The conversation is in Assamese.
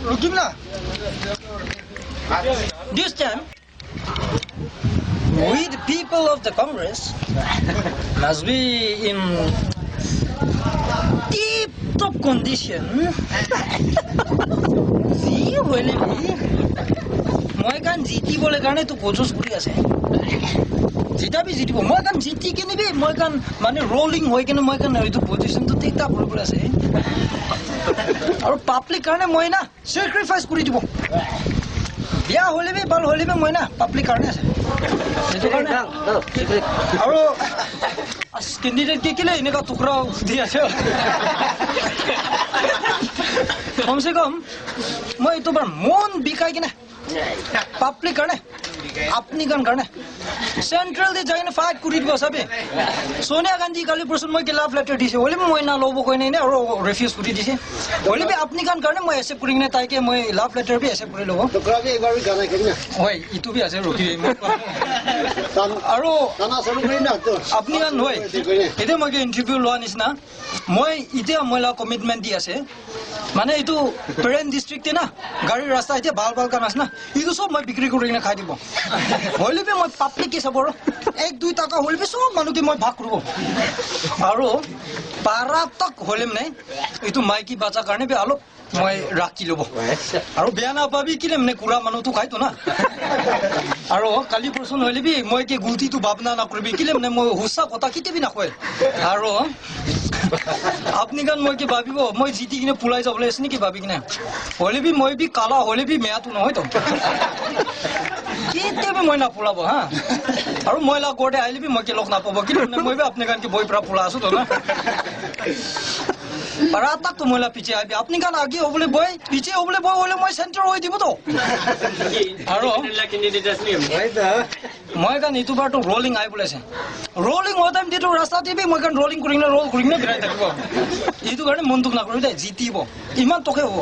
Rukimna. This time, we the people of the Congress must be in tip-top condition. See, মই কান জিতিবলৈ কাৰণে তো কোচছ কৰি আছে জিতাবি জিতিব মই কান জিতি কিনে বি মই কান মানে ৰোলিং হৈ কিনে মই কান এইটো পজিশনটো ঠিকঠাক হৈ আছে আৰু পাব্লিক কাৰণে মই না স্যাক্ৰিফাইস কৰি দিব বিয়া হলে বি বাল হলে বি মই না পাব্লিক কাৰণে আছে এইটো কাৰণে আৰু ক্যান্ডিডেট কে কিলে এনেকা টুকৰা দি আছে কমসে কম মই এইটো বাৰ মন বিকাই কিনে পাব্লিক কাৰণে আপনি গান কাৰণে সেন্ট্ৰাল দে যাইনে ফাইট কৰি দিব সবে সোনিয়া গান্ধী কালি পৰসন মই লাভ লেটাৰ দিছে ওলি মই না লব কই নাই আৰু ৰিফিউজ কৰি দিছে ওলি বি আপনি গান কাৰণে মই এসে কৰি কিনে তাইকে মই লাভ লেটাৰ বি এসে কৰি লব তো গ্ৰাবি একবাৰ গানা কৰিনা হয় ইটো বি আছে ৰখি আৰু গানা সৰু কৰিনা তো আপনি গান হয় এতে মই ইন্টাৰভিউ লোৱা নিচিনা মই ইতিয়া মহিলা কমিটমেন্ট দি আছে মানে এইটো পেৰেন ডিস্ট্ৰিক্টে না গাড়ী ৰাস্তা এতিয়া ভাল ভাল কাম আছে না ইটো সব মই বিক্ৰী কৰি কিনে খাই দিব হলে বি মই পাব্লিক কি সবৰ 1-2 টাকা হলে বি সব মানুহ কি মই ভাগ কৰিব আৰু পাৰা তক হলেম নাই এইটো মাইকি বাচ্চা কাৰণে বি অলপ মই ৰাখি লব আৰু বেয়া না পাবি কিলে মানে কুৰা মানুহটো খাইতো না আৰু কালি পৰসন হলে বি মই কি গুলতিটো ভাবনা না কৰিবি কিলে মানে মই হুসা কথা কিতেবি না কয় আৰু আপনি গান মই কি ভাবিব মই জিতি কিনে পুলাই যাবলৈ আছে নেকি ভাবি কিনে হলে বি মই বি কালা হলে বি মেয়াটো নহয় তো কিতেবি মই না পুলাব হা আৰু মইলা কোৰ্টে আইলি বি মই কি লক না পাব কিলে মই বি আপনি গান কি বই পৰা পুলা আছো তো না পাৰা তক তো মইলা পিছে আইবি আপনি গান আগে হবলে বই পিছে হবলে বই হলে মই সেন্টার হৈ দিব তো আৰু মই গান ইটো বাৰ তো ৰোলিং আই বলেছে ৰোলিং হৈ টাইম দিটো ৰাস্তা দিবি মই গান ৰোলিং কৰি কিনে ৰোল কৰি কিনে বিৰাই থাকিব ইটো কাৰণে মন দুখ না কৰিবি জিতিব ইমান টকে হ'ব